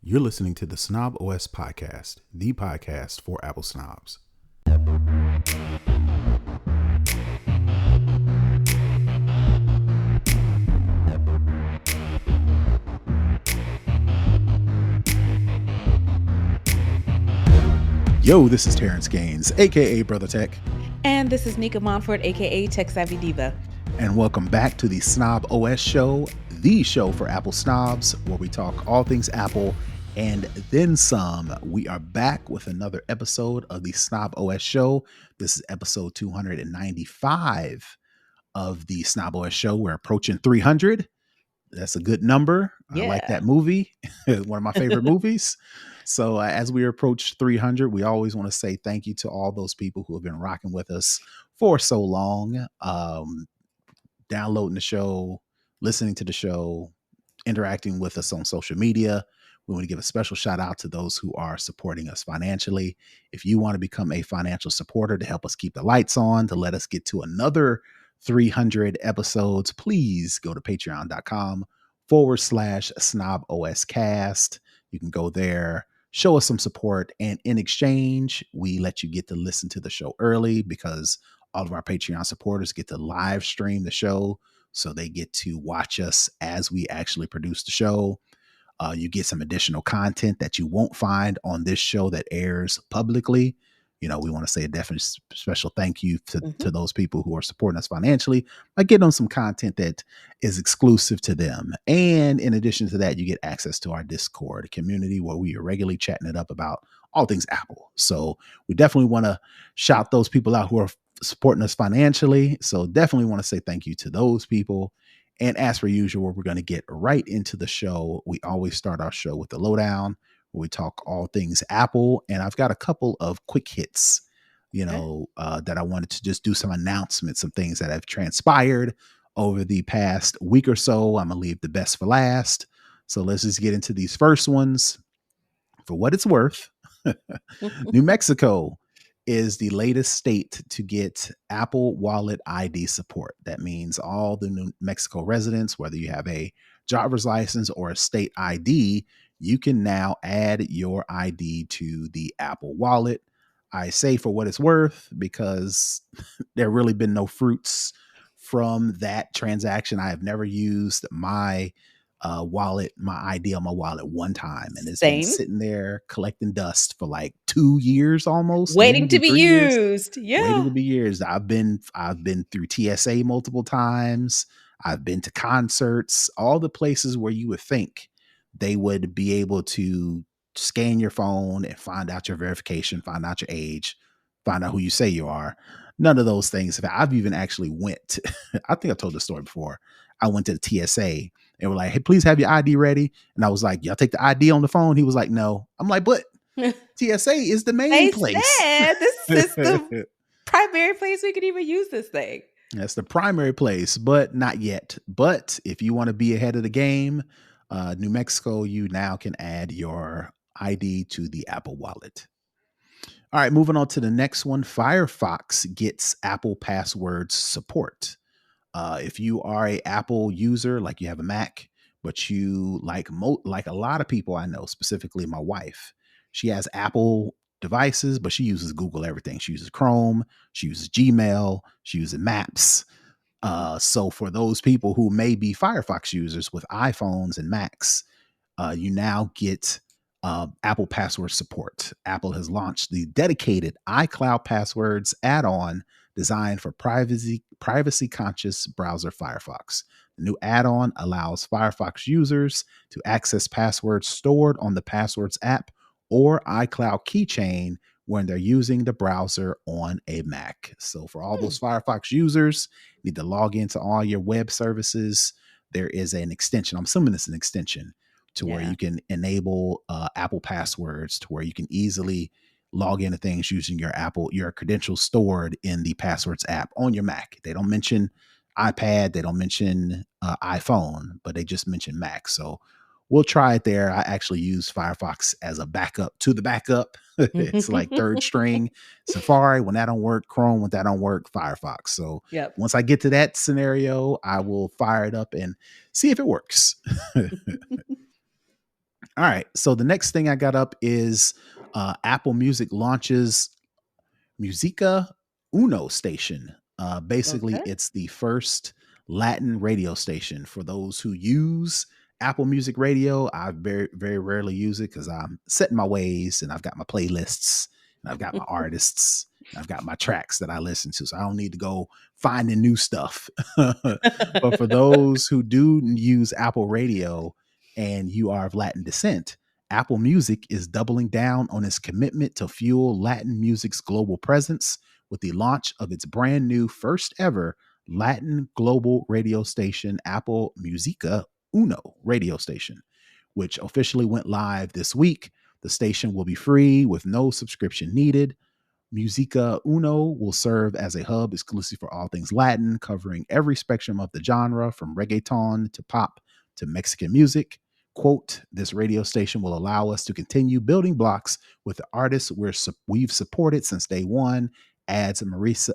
You're listening to the Snob OS Podcast, the podcast for Apple snobs. Yo, this is Terrence Gaines, aka Brother Tech. And this is Nika Montfort, aka Tech Savvy Diva. And welcome back to the Snob OS Show, the show for Apple snobs, where we talk all things Apple and then some. We are back with another episode of the Snob OS Show. This is episode 295 of the Snob OS Show. We're approaching 300. That's a good number. Yeah. I like that movie. One of my favorite movies. So as we approach 300, we always want to say thank you to all those people who have been rocking with us for so long, downloading the show, listening to the show, interacting with us on social media. We want to give a special shout out to those who are supporting us financially. If you want to become a financial supporter to help us keep the lights on, to let us get to another 300 episodes, please go to patreon.com/snoboscast. You can go there, show us some support, and in exchange, we let you get to listen to the show early because all of our Patreon supporters get to live stream the show. So they get to watch us as we actually produce the show. You get some additional content that you won't find on this show that airs publicly. You know, we want to say a definite special thank you to those people who are supporting us financially by getting them some content that is exclusive to them. And in addition to that, you get access to our Discord community where we are regularly chatting it up about all things Apple. So we definitely want to shout those people out who are supporting us financially. So definitely want to say thank you to those people. And as per usual, we're going to get right into the show. We always start our show with the Lowdown, where we talk all things Apple. And I've got a couple of quick hits, that I wanted to just do some announcements, some things that have transpired over the past week or so. I'm going to leave the best for last. So let's just get into these first ones. For what it's worth, New Mexico is the latest state to get Apple Wallet ID support. That means all the New Mexico residents, whether you have a driver's license or a state ID, you can now add your ID to the Apple Wallet. I say for what it's worth because there really been no fruits from that transaction. I have never used my wallet, my ID on my wallet one time, and it's been sitting there collecting dust for like 2 years almost, waiting to be used. Yeah, waiting to be used. I've been through TSA multiple times. I've been to concerts, all the places where you would think they would be able to scan your phone and find out your verification, find out your age, find out who you say you are. None of those things. I've even actually went. I think I told the story before. I went to the TSA. They were like, hey, please have your ID ready. And I was like, y'all take the ID on the phone? He was like, no. I'm like, but TSA is the main place. This is the primary place we could even use this thing. That's the primary place, but not yet. But if you want to be ahead of the game, New Mexico, you now can add your ID to the Apple Wallet. All right, moving on to the next one. Firefox gets Apple passwords support. If you are a Apple user, like you have a Mac, but you like a lot of people I know, specifically my wife, she has Apple devices, but she uses Google everything. She uses Chrome, she uses Gmail, she uses Maps. So for those people who may be Firefox users with iPhones and Macs, you now get Apple password support. Apple has launched the dedicated iCloud passwords add-on designed for privacy-conscious browser Firefox. The new add-on allows Firefox users to access passwords stored on the Passwords app or iCloud keychain when they're using the browser on a Mac. So for all those Firefox users, you need to log into all your web services. There is an extension. I'm assuming it's an extension to where you can enable Apple passwords to where you can easily log into things using your credentials stored in the Passwords app on your Mac. They don't mention iPad, they don't mention iPhone, but they just mention Mac. So we'll try it there. I actually use Firefox as a backup to the backup. It's like third string. Safari, when that don't work, Chrome, when that don't work, Firefox. So once I get to that scenario, I will fire it up and see if it works. All right. So the next thing I got up is Apple Music launches Musica Uno station. Basically, Okay. it's the first Latin radio station. For those who use Apple Music Radio, I very, very rarely use it because I'm set in my ways and I've got my playlists and I've got my artists and I've got my tracks that I listen to. So I don't need to go finding new stuff. But for those who do use Apple Radio and you are of Latin descent, Apple Music is doubling down on its commitment to fuel Latin music's global presence with the launch of its brand new first ever Latin global radio station, Apple Musica Uno radio station, which officially went live this week. The station will be free with no subscription needed. Musica Uno will serve as a hub exclusive for all things Latin, covering every spectrum of the genre from reggaeton to pop to Mexican music. Quote, this radio station will allow us to continue building blocks with the artists we've supported since day one, adds Marissa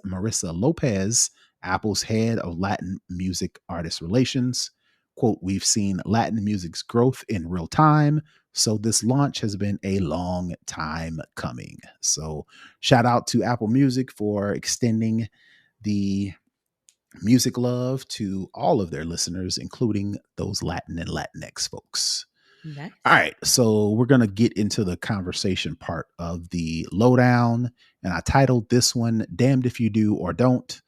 Lopez, Apple's head of Latin music artist relations. Quote, we've seen Latin music's growth in real time, so this launch has been a long time coming. So shout out to Apple Music for extending the music love to all of their listeners, including those Latin and Latinx folks. Nice. All right, so we're going to get into the conversation part of the lowdown, and I titled this one, Damned If You Do or Don't.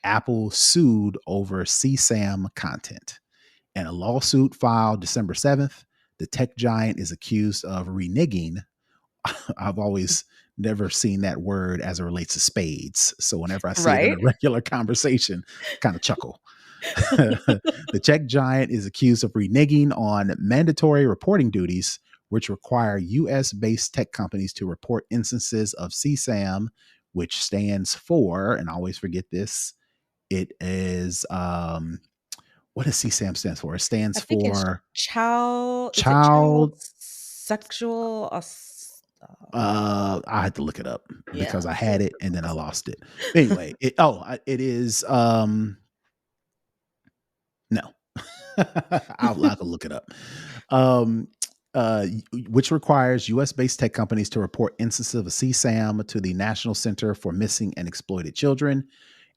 Apple sued over CSAM content. In a lawsuit filed December 7th, the tech giant is accused of reneging. I've always never seen that word as it relates to spades. So whenever I see it in a regular conversation, kind of chuckle. The tech giant is accused of reneging on mandatory reporting duties, which require US-based tech companies to report instances of CSAM, which stands for, and I always forget this, it is what does CSAM stands for? It stands for child. Is it child. child sexual? I had to look it up because Yeah. I had it and then I lost it. Anyway, it is no. I'll have to look it up. Which requires US-based tech companies to report instances of CSAM to the National Center for Missing and Exploited Children,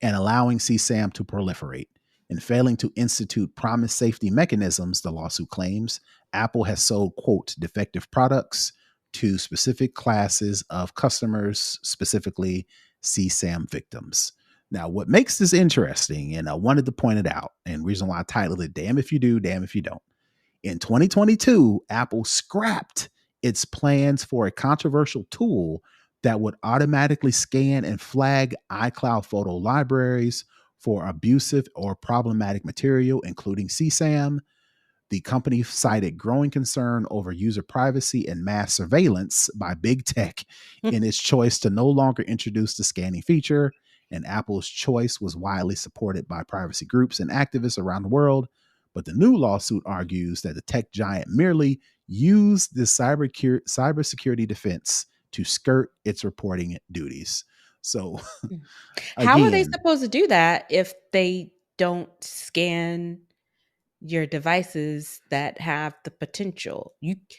and allowing CSAM to proliferate. In failing to institute promised safety mechanisms, the lawsuit claims, Apple has sold, quote, defective products to specific classes of customers, specifically CSAM victims. Now, what makes this interesting, and I wanted to point it out, and reason why I titled it, Damn If You Do, Damn If You Don't. In 2022, Apple scrapped its plans for a controversial tool that would automatically scan and flag iCloud photo libraries for abusive or problematic material, including CSAM. The company cited growing concern over user privacy and mass surveillance by big tech in its choice to no longer introduce the scanning feature, and Apple's choice was widely supported by privacy groups and activists around the world. But the new lawsuit argues that the tech giant merely used this cybersecurity defense to skirt its reporting duties. So, how are they again, supposed to do that if they don't scan your devices that have the potential?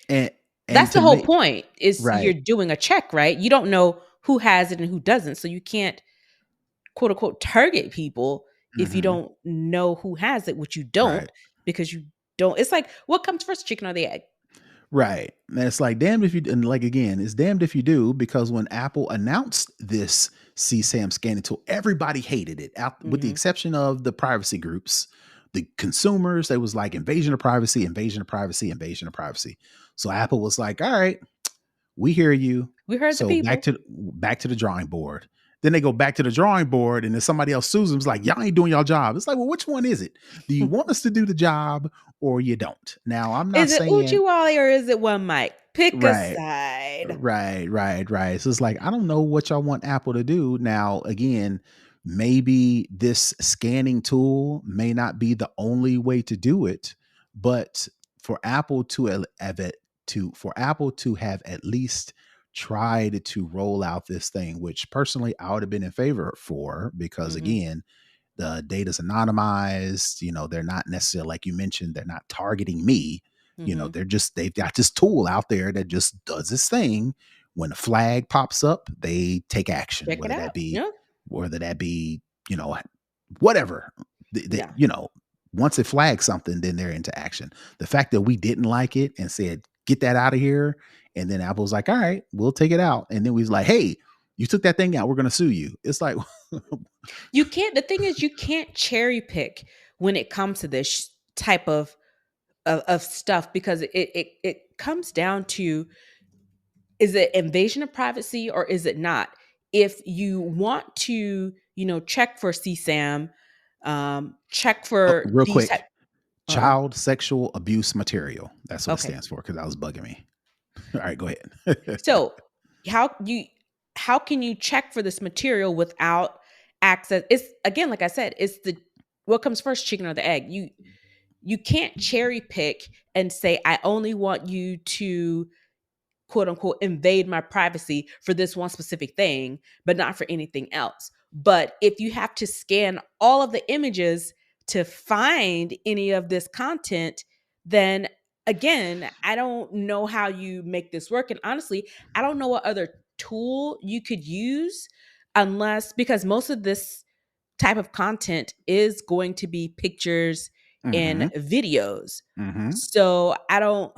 and That's the whole point. Is you're right. doing a check, right? You don't know who has it and who doesn't, so you can't quote unquote target people if you don't know who has it, which you don't, Right. because you don't. It's like, what comes first, chicken or the egg? Right. And it's like, damned if you, and like, again, it's damned if you do, because when Apple announced this CSAM scanning tool, everybody hated it, with the exception of the privacy groups, the consumers. They was like invasion of privacy, invasion of privacy, invasion of privacy. So Apple was like, all right, we hear you. We heard the So people. back to the drawing board. Then they go back to the drawing board, and then somebody else sues them. It's like, y'all ain't doing your job. It's like, well, which one is it? Do you want us to do the job or you don't? Now, I'm not Is it saying Uchiwali or is it one mic? Pick a right, side. right. So it's like, I don't know what y'all want Apple to do. Now, again, maybe this scanning tool may not be the only way to do it, but for Apple to have at least tried to roll out this thing, which personally I would have been in favor for, because again, the data's anonymized. You know, they're not necessarily, like you mentioned, they're not targeting me. You know, Mm-hmm. they've got this tool out there that just does this thing. When a flag pops up, they take action, Check it out. Yeah. whether that be, you know, whatever. Yeah. You know, once it flags something, then they're into action. The fact that we didn't like it and said, get that out of here. And then Apple's like, all right, we'll take it out. And then we was like, hey, you took that thing out. We're going to sue you. It's like, You can't, the thing is, you can't cherry pick when it comes to this type of stuff, because it comes down to, is it invasion of privacy or is it not? If you want to, check for CSAM, check oh, for real these type. quick, Uh-oh. child sexual abuse material. That's what it Okay. stands for because that was bugging me. All right, go ahead. So how you how can you check for this material without access? It's, again, like I said, it's the, what comes first, chicken or the egg? You can't cherry pick and say, I only want you to, quote unquote, invade my privacy for this one specific thing, but not for anything else. But if you have to scan all of the images to find any of this content, then again, I don't know how you make this work. And honestly, I don't know what other tool you could use, unless, because most of this type of content is going to be pictures and Hmm. videos. Hmm. So I don't,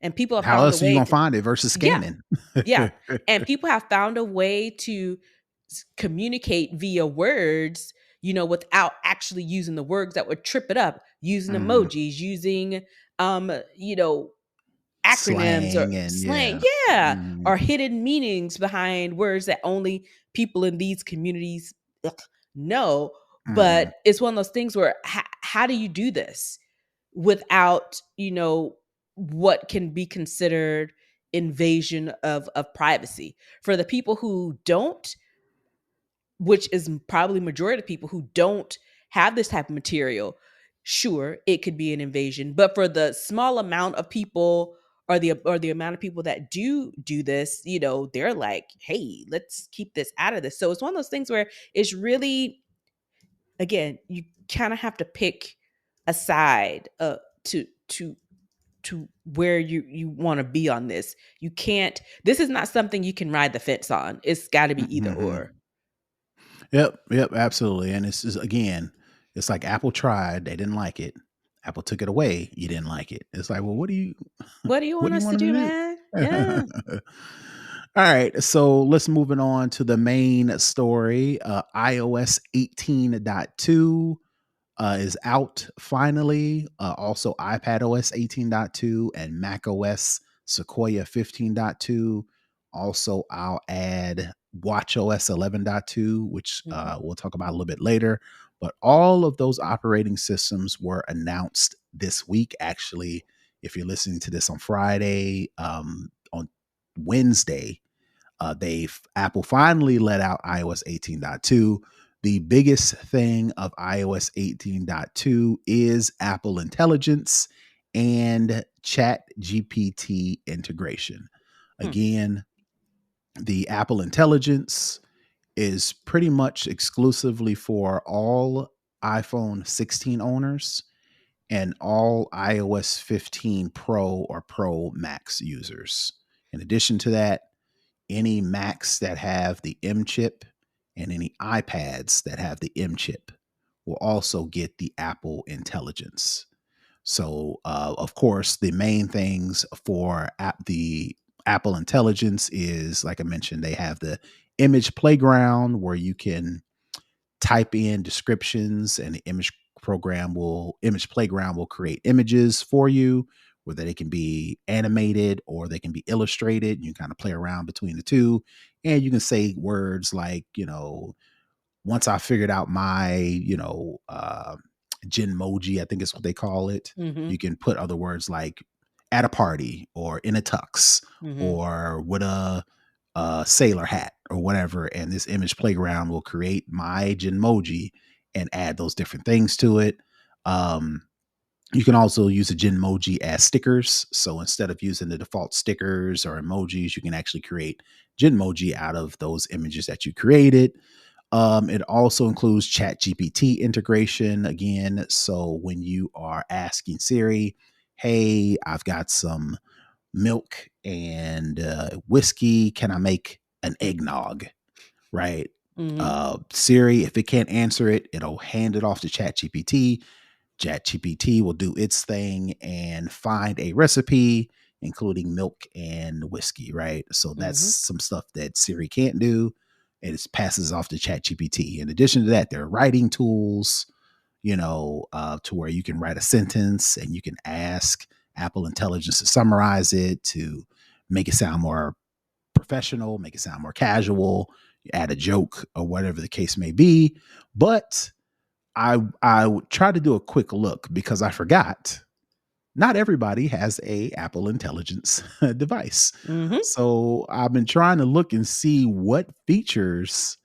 and people have How found a else are you way gonna to, find it versus yeah, scanning? yeah. And people have found a way to communicate via words, without actually using the words that would trip it up, using Mm. emojis, using, um, you know, acronyms or Slang and slang, yeah. yeah, Mm. or hidden meanings behind words that only people in these communities, ugh, know. Mm. But it's one of those things where, how do you do this without, what can be considered invasion of privacy? For the people who don't, which is probably majority of people who don't have this type of material, sure, it could be an invasion. But for the small amount of people, or the amount of people that do this, they're like, hey, let's keep this out of this. So it's one of those things where it's really, again, you kind of have to pick a side, to where you want to be on this. You can't, this is not something you can ride the fence on. It's got to be either Mhm. or. Yep, yep, absolutely. And it's just, again, it's like Apple tried, they didn't like it. Apple took it away, you didn't like it. It's like, well, What do you what want do you us to want do, to man? Yeah. do? All right, so let's move it on to the main story. iOS 18.2 is out finally. Also, iPadOS 18.2 and macOS Sequoia 15.2. Also, I'll add watchOS 11.2, which Mhm. we'll talk about a little bit later. But all of those operating systems were announced this week. Actually, if you're listening to this on Friday, on Wednesday, Apple finally let out iOS 18.2. The biggest thing of iOS 18.2 is Apple Intelligence and Chat GPT integration. Hmm. Again, the Apple Intelligence is pretty much exclusively for all iPhone 16 owners and all iOS 15 Pro or Pro Max users. In addition to that, any Macs that have the M chip and any iPads that have the M chip will also get the Apple Intelligence. So, of course, the main things for the Apple Intelligence is, like I mentioned, they have the image playground where you can type in descriptions and the image playground will create images for you, whether they can be animated or they can be illustrated. You kind of play around between the two, and you can say words like, once I figured out my, Genmoji, I think is what they call it. Mhm. You can put other words like at a party or in a tux Mhm. or with a sailor hat or whatever. And this image playground will create my Genmoji and add those different things to it. Um, you can also use a Genmoji as stickers. So instead of using the default stickers or emojis, you can actually create Genmoji out of those images that you created. It also includes Chat GPT integration again. So when you are asking Siri, hey, I've got some milk and whiskey. Can I make an eggnog? Right. Mm-hmm. Siri, if it can't answer it, it'll hand it off to ChatGPT. ChatGPT will do its thing and find a recipe, including milk and whiskey, right? So that's Mm-hmm. some stuff that Siri can't do. It passes off to ChatGPT. In addition to that, there are writing tools, to where you can write a sentence and you can ask Apple Intelligence to summarize it, to make it sound more professional, make it sound more casual, add a joke or whatever the case may be. But I would try to do a quick look because I forgot not everybody has a Apple Intelligence device. Mm-hmm. So I've been trying to look and see what features,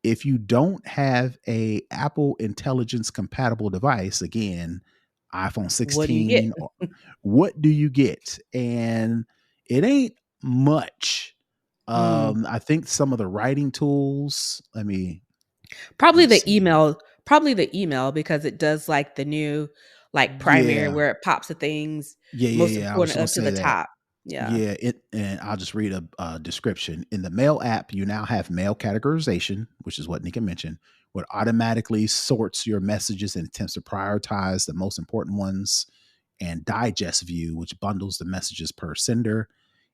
if you don't have a Apple Intelligence compatible device, again, iPhone What do you get? 16, what do you get? And it ain't much. Mm. I think some of the writing tools, let Probably me the see. email. Probably the email because it does like the new like primary Yeah. where it pops the things most Yeah. I was important going up to to say the that. top. Yeah. Yeah, and I'll just read a description. In the mail app, you now have mail categorization, which is what Nika mentioned, where it automatically sorts your messages and attempts to prioritize the most important ones, and digest view, which bundles the messages per sender.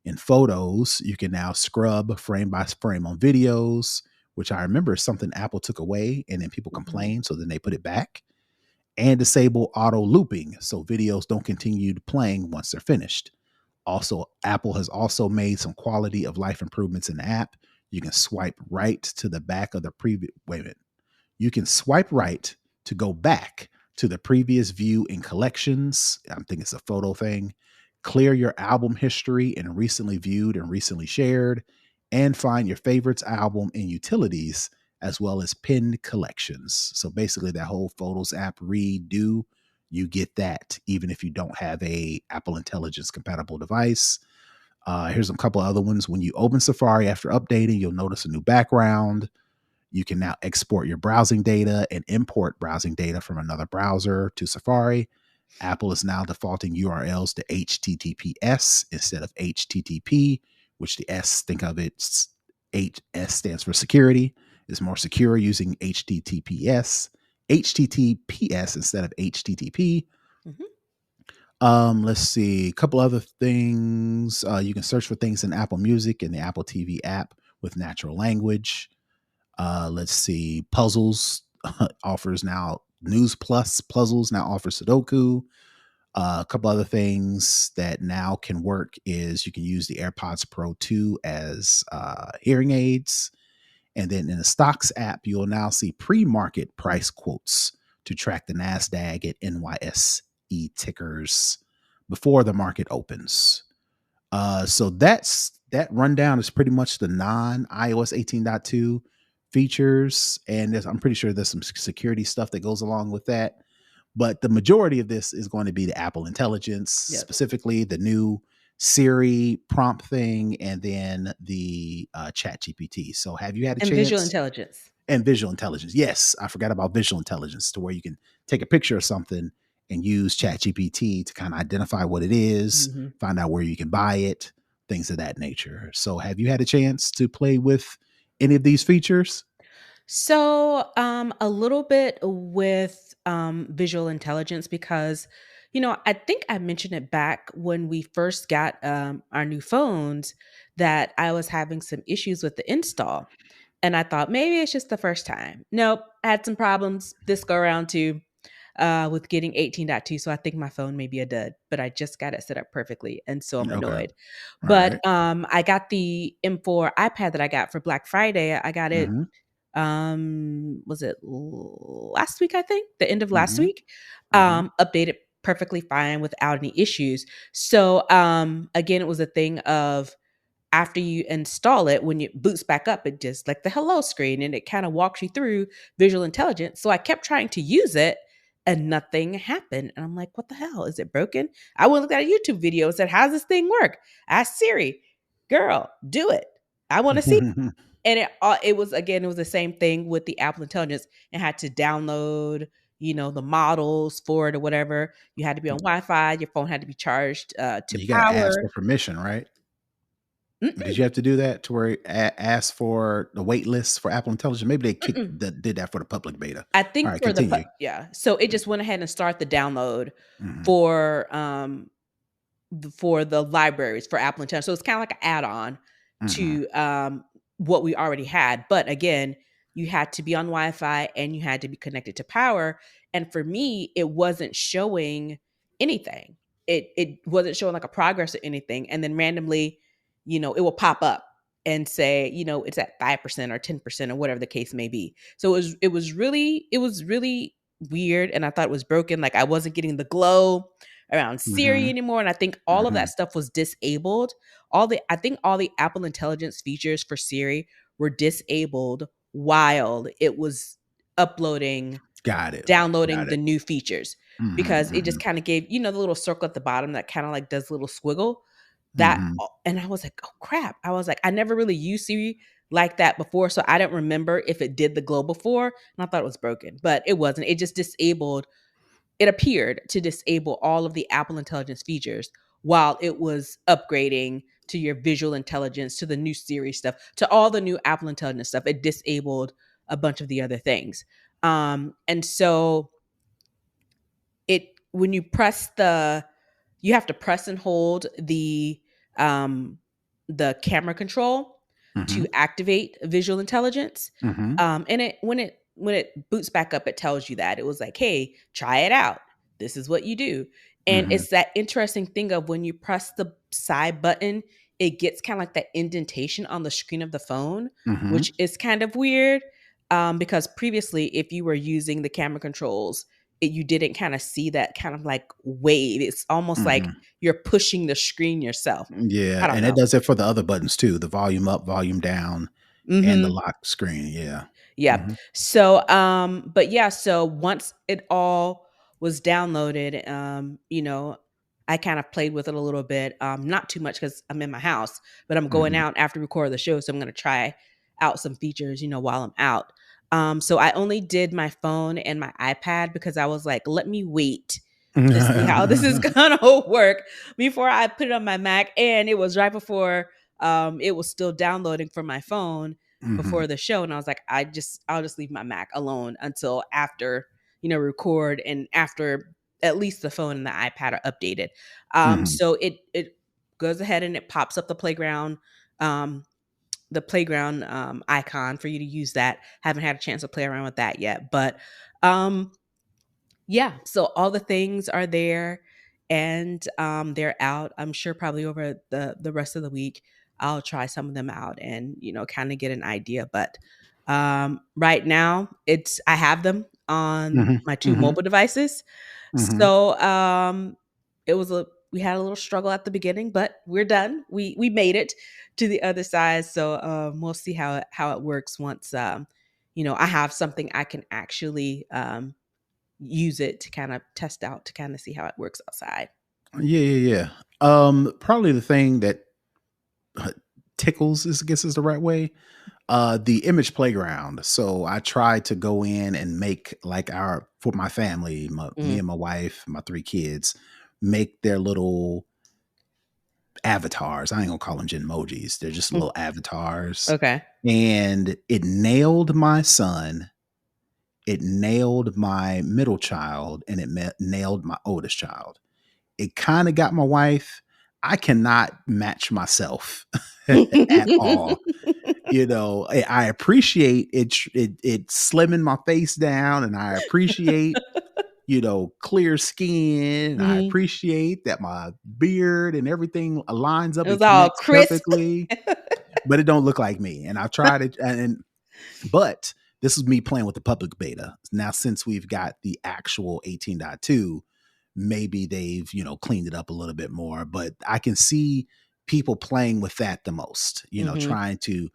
In photos, you can now scrub frame by frame on videos, which I remember is something Apple took away and then people Mhm. complained, so then they put it back. And disable auto looping, so videos don't continue playing once they're finished. Also, Apple has also made some quality of life improvements in the app. You can swipe right to the back of the previous. Wait a minute. You can swipe right to go back to the previous view in collections. I think it's a photo thing. Clear your album history in recently viewed and recently shared, and find your favorites album in utilities as well as pinned collections. So basically, that whole Photos app redo, you get that even if you don't have a Apple Intelligence compatible device. Here's a couple other ones. When you open Safari after updating, you'll notice a new background. You can now export your browsing data and import browsing data from another browser to Safari. Apple is now defaulting URLs to HTTPS instead of HTTP, which the S, think of it, HS stands for security. It's more secure using HTTPS instead of HTTP. Mhm. Let's see, a couple other things. You can search for things in Apple Music and the Apple TV app with natural language. Let's see, puzzles offers now News Plus puzzles now offer Sudoku. A couple other things that now can work is you can use the AirPods Pro 2 as hearing aids. And then in the stocks app, you'll now see pre-market price quotes to track the NASDAQ and NYSE tickers before the market opens. So that rundown is pretty much the non-iOS 18.2 features. And I'm pretty sure there's some security stuff that goes along with that. But the majority of this is going to be the Apple Intelligence, Yep. specifically the new Siri prompt thing, and then the Chat GPT. So have you had a And visual chance? intelligence. And visual intelligence. Yes, I forgot about visual intelligence, to where you can take a picture of something and use ChatGPT to kind of identify what it is, Mhm. find out where you can buy it, things of that nature. So, have you had a chance to play with any of these features? So, a little bit with visual intelligence because, I think I mentioned it back when we first got our new phones that I was having some issues with the install. And I thought maybe it's just the first time. Nope, I had some problems this go around too with getting 18.2. So I think my phone may be a dud, but I just got it set up perfectly. And so I'm Okay. annoyed. All right. But I got the M4 iPad that I got for Black Friday. I got it Mm-hmm. was it last week, I think the end of last Mm-hmm. week, Mm-hmm. updated perfectly fine without any issues. So again, it was a thing of after you install it, when it boots back up, it just like the hello screen and it kind of walks you through visual intelligence. So I kept trying to use it and nothing happened. And I'm like, what the hell? Is it broken? I went and looked at a YouTube video and said, how's this thing work? I asked Siri, girl, do it. I want to see. And it was again, it was the same thing with the Apple Intelligence. It had to download, the models for it or whatever. You had to be on Wi-Fi. Your phone had to be charged to You got to ask power. for permission, right? Did Mm-mm, you have to do that to where ask for the wait list for Apple Intelligence? Maybe they mm-mm. did that for the public beta. I All think right, for continue. yeah. So it just went ahead and started the download Hmm. for for the libraries for Apple Intelligence. So it's kind of like an add-on Hmm. to what we already had. But again, you had to be on Wi-Fi and you had to be connected to power. And for me, it wasn't showing anything. It wasn't showing like a progress or anything. And then randomly, it will pop up and say, it's at 5% or 10% or whatever the case may be. So it was really weird. And I thought it was broken. Like I wasn't getting the glow around Siri Hmm. anymore. And I think all of that Hmm. stuff was disabled. I think all the Apple Intelligence features for Siri were disabled while it was uploading, Got it. downloading Got the it. new features, Hmm. because it Hmm. just kind of gave, the little circle at the bottom that kind of like does a little squiggle that, Hmm. and I was like, oh crap. I was like, I never really used Siri like that before. So I don't remember if it did the glow before. And I thought it was broken, but it wasn't. It just disabled, it appeared to disable all of the Apple Intelligence features while it was upgrading to your visual intelligence, to the new Siri stuff, to all the new Apple Intelligence stuff. It disabled a bunch of the other things. And so it, when you press you have to press and hold um, the camera control to Hmm. activate visual intelligence. Hmm. And when it boots back up, it tells you that it was like, hey, try it out. This is what you do. And Hmm. it's that interesting thing of when you press the side button, it gets kind of like that indentation on the screen of the phone, Hmm. which is kind of weird. Because previously, if you were using the camera controls, you didn't kind of see that kind of like wave. It's almost like Hmm. you're pushing the screen yourself. Yeah, I don't and it know. does it for the other buttons too, the volume up, volume down, and the Hmm. lock screen. Yeah. Yeah. Hmm. So, but yeah, so once it all was downloaded, I kind of played with it a little bit. Not too much because I'm in my house, but I'm going Hmm. out after we record the show. So I'm going to try out some features, while I'm out. So I only did my phone and my iPad because I was like, let me wait to see how this is gonna work before I put it on my Mac. And it was right before it was still downloading for my phone Hmm. before the show, and I was like, I'll just leave my Mac alone until after record, and after at least the phone and the iPad are updated. Hmm. So it goes ahead and it pops up um, the playground icon for you to use that. Haven't had a chance to play around with that yet, but um, yeah. So all the things are there, and they're out. I'm sure probably over the rest of the week I'll try some of them out and kind of get an idea. But right now I have them on Hmm. my two Hmm. mobile devices. Hmm. So it was we had a little struggle at the beginning, but we're done. We made it to the other side. So we'll see how it works once I have something I can actually use it to kind of test out, to kind of see how it works outside. Yeah, yeah, yeah. Probably the thing that uh, tickles is, I guess, is the right way. The image playground. So I tried to go in and make like for my family, me Mhm. and my wife, my three kids, make their little avatars. I ain't gonna call them Genmojis. They're just Mm. little avatars. Okay. And it nailed my son, it nailed my middle child, and it nailed my oldest child. It kind of got my wife. I cannot match myself at all. I appreciate it slimming my face down, and I appreciate clear skin. I Mhm. appreciate that my beard and everything aligns up It was and all connects crisp. perfectly, but it don't look like me. And I've tried it, but this is me playing with the public beta. Now, since we've got the actual 18.2, maybe they've, cleaned it up a little bit more, but I can see people playing with that the most, Mhm. trying to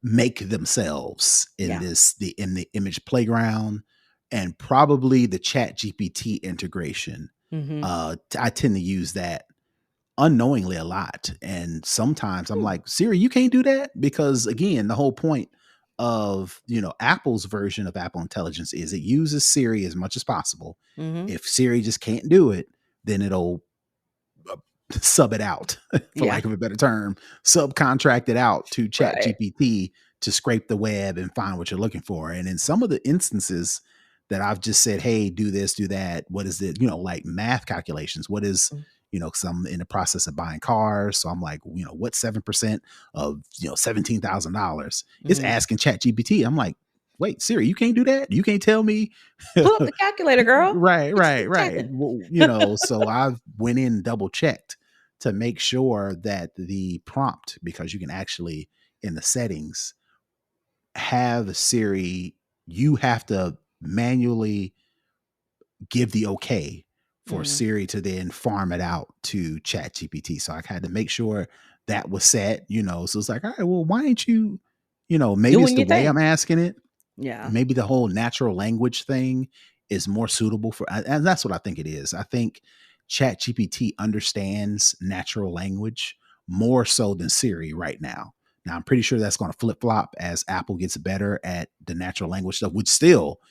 make themselves in Yeah. the image playground, and probably the chat GPT integration. Mhm. I tend to use that unknowingly a lot. And sometimes I'm Hmm. like, Siri, you can't do that, because again, the whole point of, Apple's version of Apple Intelligence is it uses Siri as much as possible. Mm-hmm. If Siri just can't do it, then it'll sub it out, for Yeah. lack of a better term, subcontract it out to Chat Right. GPT to scrape the web and find what you're looking for. And in some of the instances that I've just said, hey, do this, do that, what is it, like math calculations, what is, because I'm in the process of buying cars. So I'm like, what's 7% of, $17,000? It's Mm-hmm. asking Chat GPT. I'm like, wait, Siri, you can't do that? You can't tell me? Pull up the calculator, girl. Right. Keep typing. Well, so I've went in and double checked to make sure that the prompt, because you can actually in the settings have Siri, you have to manually give the okay for Siri to then farm it out to Chat GPT. So I had to make sure that was set, so it's like, all right, well, why ain't you, maybe it's Doing the your way thing. I'm asking it. Yeah. Maybe the whole natural language thing is more suitable for, and that's what I think it is. I think Chat GPT understands natural language more so than Siri right now. Now, I'm pretty sure that's going to flip flop as Apple gets better at the natural language stuff, which still,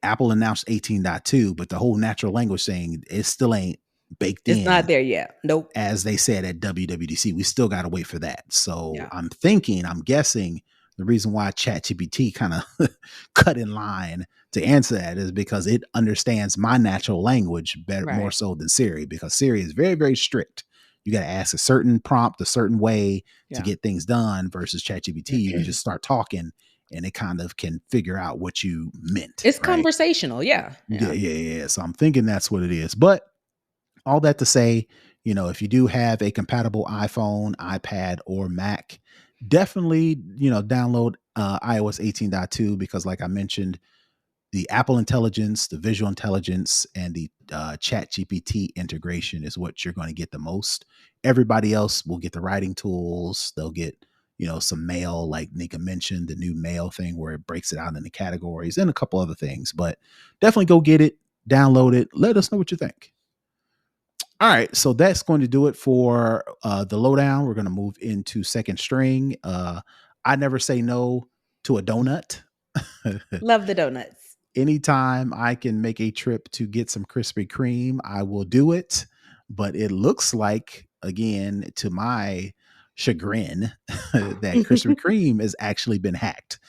Apple announced 18.2, but the whole natural language thing, it still ain't baked It's not in, there yet. Nope. as they said at WWDC. We still got to wait for that. So Yeah. I'm guessing the reason why ChatGPT kind of cut in line to answer that is because it understands my natural language better, more Right. so than Siri, because Siri is very, very strict. You got to ask a certain prompt a certain way to get things done, versus ChatGPT. You can just start talking and it kind of can figure out what you meant. It's right? conversational. Yeah. Yeah. So I'm thinking that's what it is. But all that to say, if you do have a compatible iPhone, iPad, or Mac, definitely, download iOS 18.2, because like I mentioned, the Apple Intelligence, the visual intelligence, and the Chat GPT integration is what you're going to get the most. Everybody else will get the writing tools. They'll get, some mail, like Nika mentioned, the new mail thing where it breaks it out into categories and a couple other things. But definitely go get it, download it. Let us know what you think. All right, so that's going to do it for the lowdown. We're going to move into second string. I never say no to a donut. Love the donuts. Anytime I can make a trip to get some Krispy Kreme, I will do it. But it looks like, again, to my chagrin, that Krispy Kreme has actually been hacked.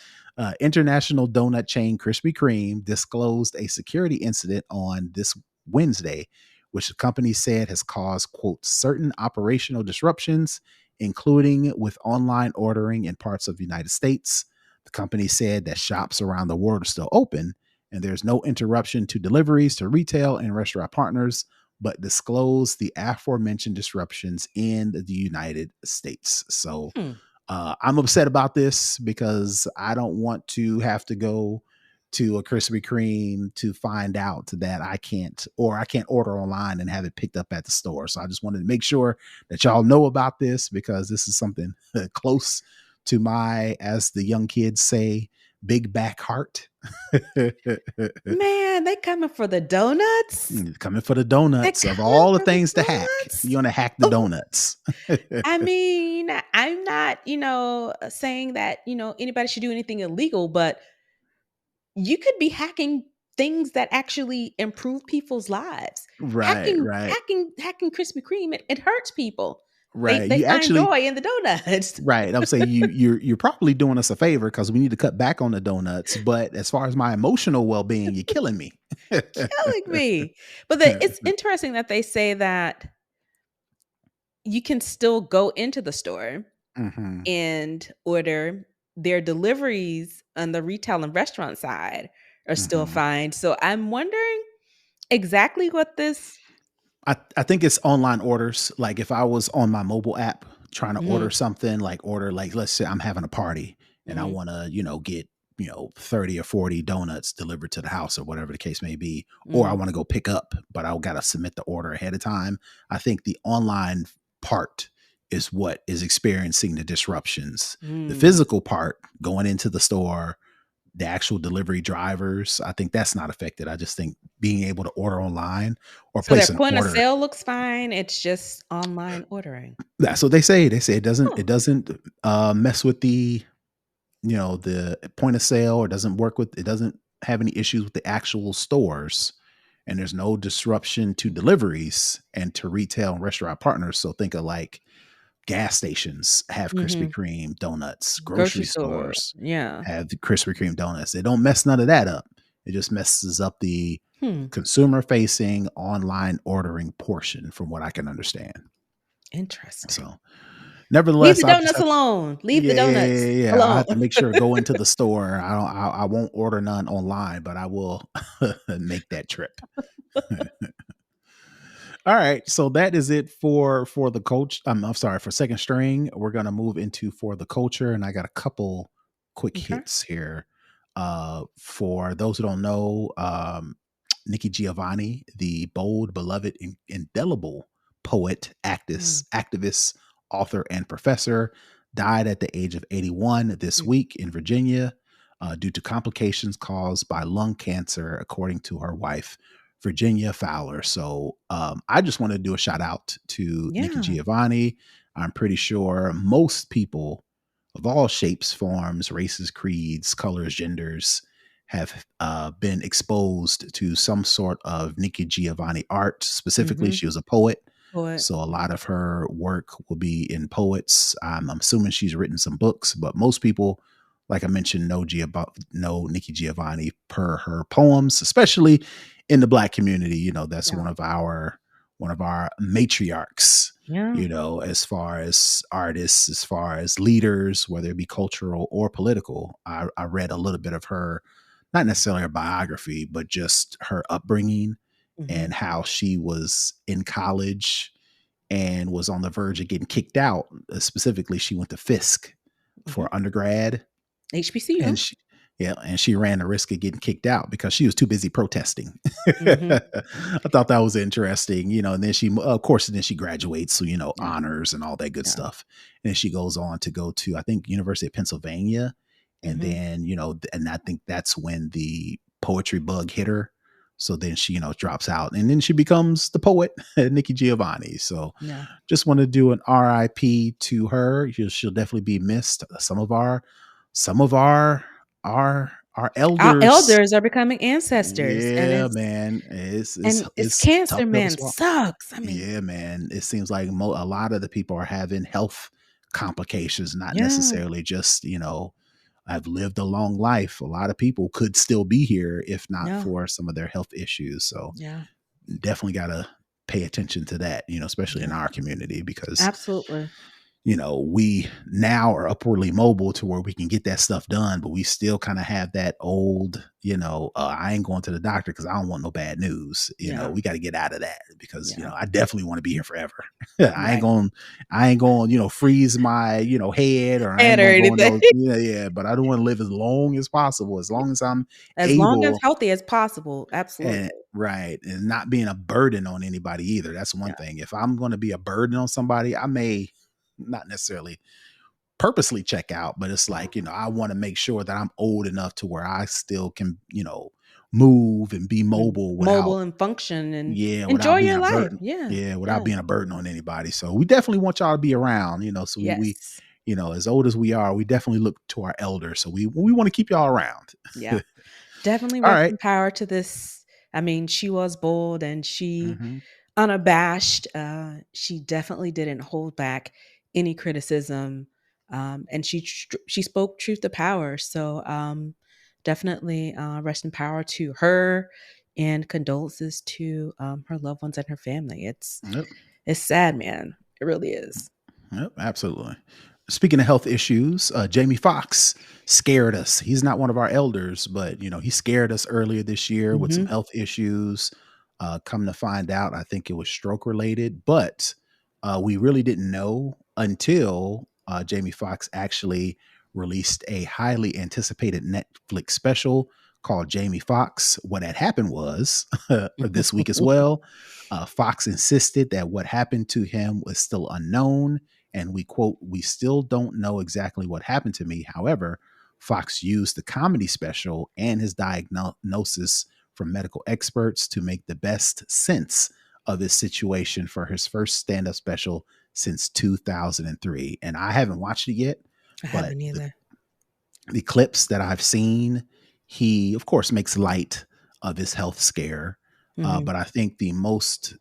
International donut chain Krispy Kreme disclosed a security incident on this Wednesday, which the company said has caused, quote, certain operational disruptions, including with online ordering in parts of the United States. The company said that shops around the world are still open and there's no interruption to deliveries to retail and restaurant partners, but disclosed the aforementioned disruptions in the United States. So I'm upset about this because I don't want to have to go to a Krispy Kreme to find out that I can't order online and have it picked up at the store. So I just wanted to make sure that y'all know about this, because this is something close to my, as the young kids say, big back heart. Man, they coming for the donuts. Coming for the donuts of all the things to hack. You want to hack the donuts. I mean, I'm not, saying that, anybody should do anything illegal, but you could be hacking things that actually improve people's lives. Right. Hacking Krispy Kreme, it hurts people. Right. They You find actually, joy in the donuts. right. I'm saying you're probably doing us a favor, because we need to cut back on the donuts. But as far as my emotional well-being, you're killing me. Killing me. But it's interesting that they say that you can still go into the store and order. Their deliveries on the retail and restaurant side are still fine. So I'm wondering exactly what this. I think it's online orders. Like if I was on my mobile app trying to order something, like let's say I'm having a party and I want to, get, 30 or 40 donuts delivered to the house or whatever the case may be, or I want to go pick up, but I got to submit the order ahead of time. I think the online part is what is experiencing the disruptions. The physical part, going into the store, the actual delivery drivers, I think that's not affected. I just think being able to order online or So their place an point of order. sale looks fine. It's just online ordering. That's what they say. They say it doesn't mess with the the point of sale, or doesn't work with, it doesn't have any issues with the actual stores, and there's no disruption to deliveries and to retail and restaurant partners. So think of like gas stations have Krispy Mm-hmm. Kreme donuts, Grocery grocery store. stores Yeah. have the Krispy Kreme donuts. They don't mess none of that up. It just messes up the Hmm. consumer facing online ordering portion, from what I can understand. Interesting. So Leave nevertheless, the I'll just donuts have, alone. Leave the yeah, yeah, donuts yeah, yeah. I'll alone. have to make sure to go into the store. I won't order none online, but I will make that trip. All right, so that is it for the coach. I'm sorry, for second string. We're gonna move into for the culture, and I got a couple quick Okay. hits here. For those who don't know, Nikki Giovanni, the bold, beloved, indelible poet, Mm. activist, author, and professor, died at the age of 81 this Mm. week in Virginia due to complications caused by lung cancer, according to her wife, Virginia Fowler. So I just want to do a shout out to Nikki Yeah. Giovanni. I'm pretty sure most people of all shapes, forms, races, creeds, colors, genders have been exposed to some sort of Nikki Giovanni art. Specifically, Mm-hmm. she was a poet. Poet. So a lot of her work will be in poets. I'm assuming she's written some books, but most people, like I mentioned, know Nikki Giovanni per her poems, especially in the Black community. That's Yeah. one of our matriarchs, Yeah. as far as artists, as far as leaders, whether it be cultural or political. I read a little bit of her, not necessarily her biography, but just her upbringing Mm-hmm. and how she was in college and was on the verge of getting kicked out. Specifically, she went to Fisk Mm-hmm. for undergrad, HBCU. and she ran the risk of getting kicked out because she was too busy protesting. Mm-hmm. I thought that was interesting, and then she, of course, and then she graduates, so Yeah. honors and all that good Yeah. stuff. And then she goes on to go to, I think, University of Pennsylvania, and Mm-hmm. then and I think that's when the poetry bug hit her. So then she, drops out, and then she becomes the poet, Nikki Giovanni. So Yeah. just want to do an RIP to her. She'll definitely be missed. Some of our Our elders. elders are becoming ancestors, and Yeah, man, it's it's it's tough cancer, pill to man, swallow. sucks. I mean, Yeah, man, it seems like a lot of the people are having health complications, not yeah, necessarily just I've lived a long life. A lot of people could still be here if not yeah, for some of their health issues. So yeah, definitely got to pay attention to that, especially in yeah, our community, because absolutely. we now are upwardly mobile to where we can get that stuff done, but we still kind of have that old, I ain't going to the doctor because I don't want no bad news. Yeah, We got to get out of that because, yeah, I definitely want to be here forever. I ain't right. going, freeze my, head, or I And ain't or going to go anything. no, yeah, but I don't want to live as long as possible, as long as I'm As long as able. healthy as possible, And absolutely. right, and not being a burden on anybody either. That's one Yeah, thing. If I'm going to be a burden on somebody, I may not necessarily purposely check out, but it's like, I want to make sure that I'm old enough to where I still can, move and be and mobile without, mobile and function and yeah, enjoy without being your a life. burden. Yeah, Yeah, without yeah, being a burden on anybody. So we definitely want y'all to be around, so we, yes, as old as we are, we definitely look to our elders. So we want to keep y'all around. yeah. Definitely All rest right. in power to this. I mean, she was bold and she Mm-hmm. unabashed. She definitely didn't hold back any criticism, and she spoke truth to power. So definitely rest in power to her, and condolences to her loved ones and her family. Yep. It's sad, man. It really is. Yep, absolutely. Speaking of health issues, Jamie Foxx scared us. He's not one of our elders, but he scared us earlier this year with some Hmm. health issues. Come to find out, I think it was stroke related, but we really didn't know until Jamie Foxx actually released a highly anticipated Netflix special called Jamie Foxx. What had happened was this week as well. Fox insisted that what happened to him was still unknown. And we quote, "We still don't know exactly what happened to me. However, Fox used the comedy special and his diagnosis from medical experts to make the best sense of his situation for his first stand up special since 2003." And I haven't watched it yet, I but haven't either. the clips that I've seen, he of course makes light of his health scare, Mm-hmm. but I think the most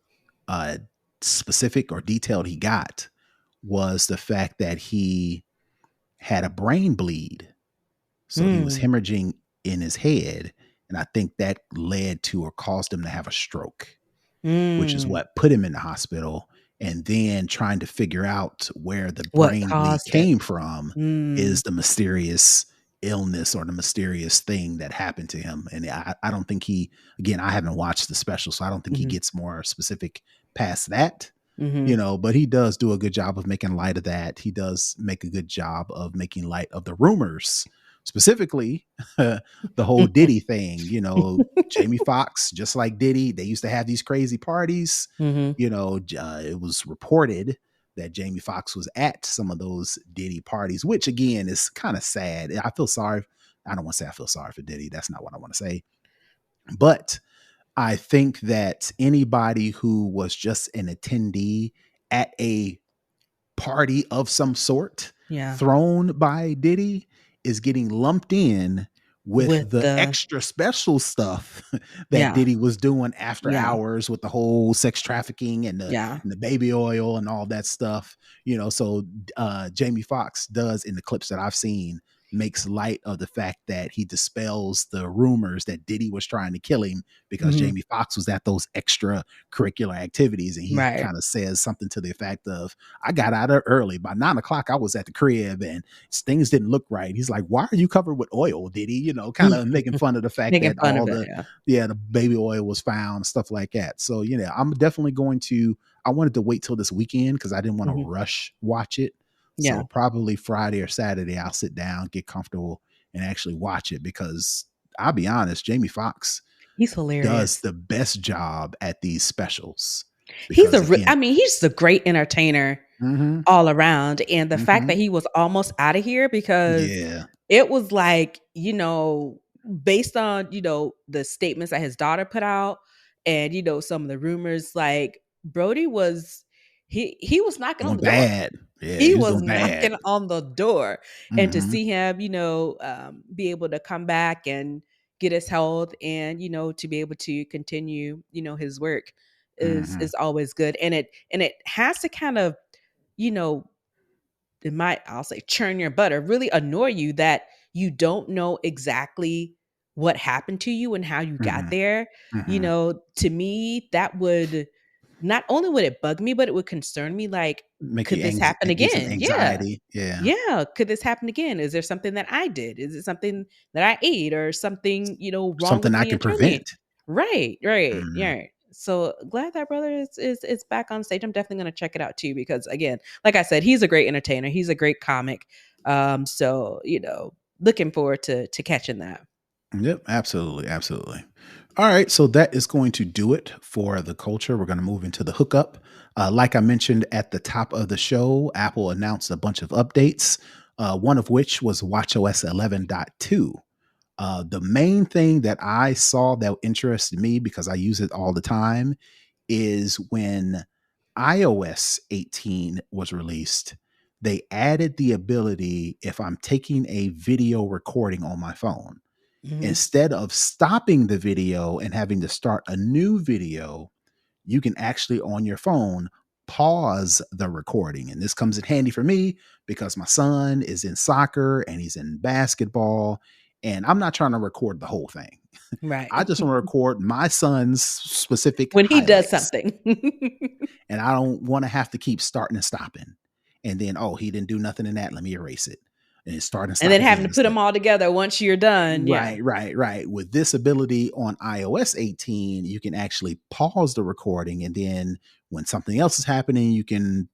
uh, specific or detailed he got was the fact that he had a brain bleed. So he was Mm. hemorrhaging in his head. And I think that led to or caused him to have a stroke, which is Mm. what put him in the hospital. And then trying to figure out where the What brain bleed caused it? came from Mm. is the mysterious illness or the mysterious thing that happened to him. And I don't think he, again, I haven't watched the special, so I don't think he Mm-hmm. gets more specific past that. Mm-hmm. But he does do a good job of making light of that. He does make a good job of making light of the rumors, specifically the whole Diddy thing. Jamie Foxx, just like Diddy, they used to have these crazy parties. Mm-hmm. It was reported that Jamie Foxx was at some of those Diddy parties, which again is kind of sad. I feel sorry. I don't want to say I feel sorry for Diddy. That's not what I want to say. But I think that anybody who was just an attendee at a party of some sort Yeah. thrown by Diddy is getting lumped in with With the the extra special stuff that yeah. Diddy was doing after Yeah. hours with the whole sex trafficking and the Yeah. and the baby oil and all that stuff. So Jamie Foxx does, in the clips that I've seen, makes light of the fact that he dispels the rumors that Diddy was trying to kill him because Mm-hmm. Jamie Foxx was at those extra curricular activities. And he Right. kind of says something to the effect of, I got out of early. By 9 o'clock, I was at the crib and things didn't look right. He's like, why are you covered with oil, Diddy? Kind of making fun of the fact Making that fun all of it. the, Yeah. the baby oil was found, stuff like that. So, I'm definitely going to, I wanted to wait till this weekend because I didn't want to Mm-hmm. rush watch it. Yeah. So probably Friday or Saturday, I'll sit down, get comfortable and actually watch it because I'll be honest, Jamie Foxx He's does hilarious. the best job at these specials He's because again, I mean, he's a great entertainer mm-hmm, all around. And the fact mm-hmm, that he was almost out of here because yeah, it was like, based on, the statements that his daughter put out and, some of the rumors, like Brody was, he was knocking on doing the door. bad. Yeah, He he was was doing bad. knocking on the door. And to Mm-hmm, see him, be able to come back and get his health and, to be able to continue, his work mm-hmm, is always good. And it has to kind of, you know, it might, I'll say, churn your butter, really annoy you that you don't know exactly what happened to you and how you got mm-hmm, there. mm-hmm. To me, that would, not only would it bug me, but it would concern me. Like, Make could you this happen give you some again? Yeah. anxiety. Yeah. Yeah. Could this happen again? Is there something that I did? Is it something that I ate or something, wrong Something with I me can internally? prevent. Right, right, Mm-hmm. yeah. So glad that brother is back on stage. I'm definitely gonna check it out too because again, like I said, he's a great entertainer. He's a great comic. So looking forward to catching that. Yep, absolutely, absolutely. All right, so that is going to do it for the culture. We're going to move into the hookup. Like I mentioned at the top of the show, Apple announced a bunch of updates, one of which was watchOS 11.2. The main thing that I saw that interested me because I use it all the time is when iOS 18 was released, they added the ability if I'm taking a video recording on my phone, Hmm. instead of stopping the video and having to start a new video, you can actually on your phone pause the recording. And this comes in handy for me because my son is in soccer and he's in basketball, and I'm not trying to record the whole thing. Right. I just want to record my son's specific When he does highlights. something. And I don't want to have to keep starting and stopping. And then, oh, he didn't do nothing in that. Let me erase it. And start and And stop then having again. to It's put like, them all together once you're done. Yeah. right. With this ability on iOS 18, you can actually pause the recording. And then when something else is happening, you can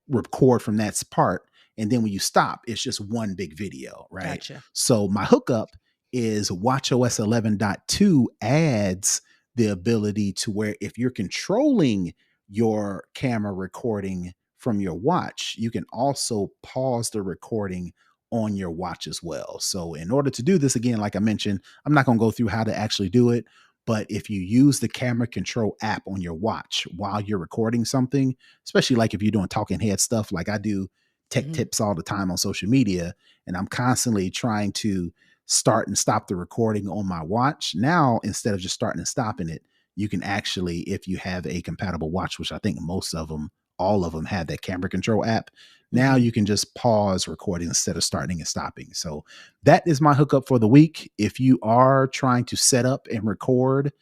record from that part. And then when you stop, it's just one big video, right? Gotcha. So my hookup is watchOS 11.2 adds the ability to where if you're controlling your camera recording from your watch, you can also pause the recording on your watch as well. So in order to do this, again, like I mentioned, I'm not going to go through how to actually do it, but if you use the camera control app on your watch while you're recording something, especially like if you're doing talking head stuff like I do tech tips all the time on social media, and I'm constantly trying to start and stop the recording on my watch. Now, instead of just starting and stopping it, you can actually, if you have a compatible watch, which I think most of them, all of them have that camera control app. Now you can just pause recording instead of starting and stopping. So that is my hookup for the week. If you are trying to set up and record,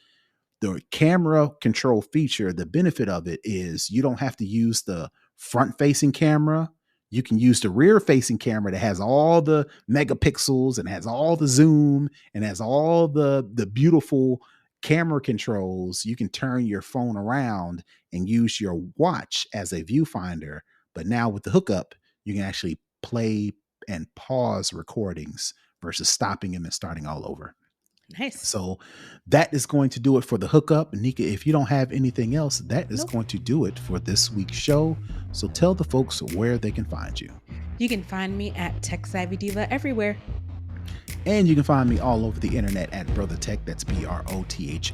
the camera control feature, the benefit of it is you don't have to use the front facing camera. You can use the rear facing camera that has all the megapixels and has all the zoom and has all the beautiful camera controls. You can turn your phone around and use your watch as a viewfinder. But now with the hookup, you can actually play and pause recordings versus stopping them and starting all over. Nice. So that is going to do it for the hookup. Nika, if you don't have anything else, that is going to do it for this week's show. So tell the folks where they can find you. You can find me at Tech Savvy Diva everywhere. And you can find me all over the internet at Brother Tech. That's BROTHATECH.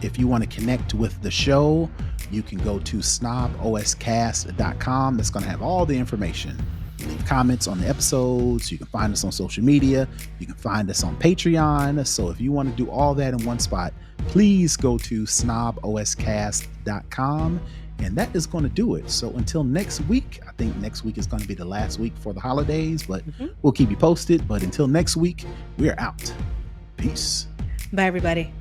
If you want to connect with the show, you can go to snoboscast.com. That's going to have all the information. Leave comments on the episodes. You can find us on social media. You can find us on Patreon. So if you want to do all that in one spot, please go to snoboscast.com. And that is going to do it. So until next week, I think next week is going to be the last week for the holidays, but we'll keep you posted. But until next week, we're out. Peace. Bye, everybody.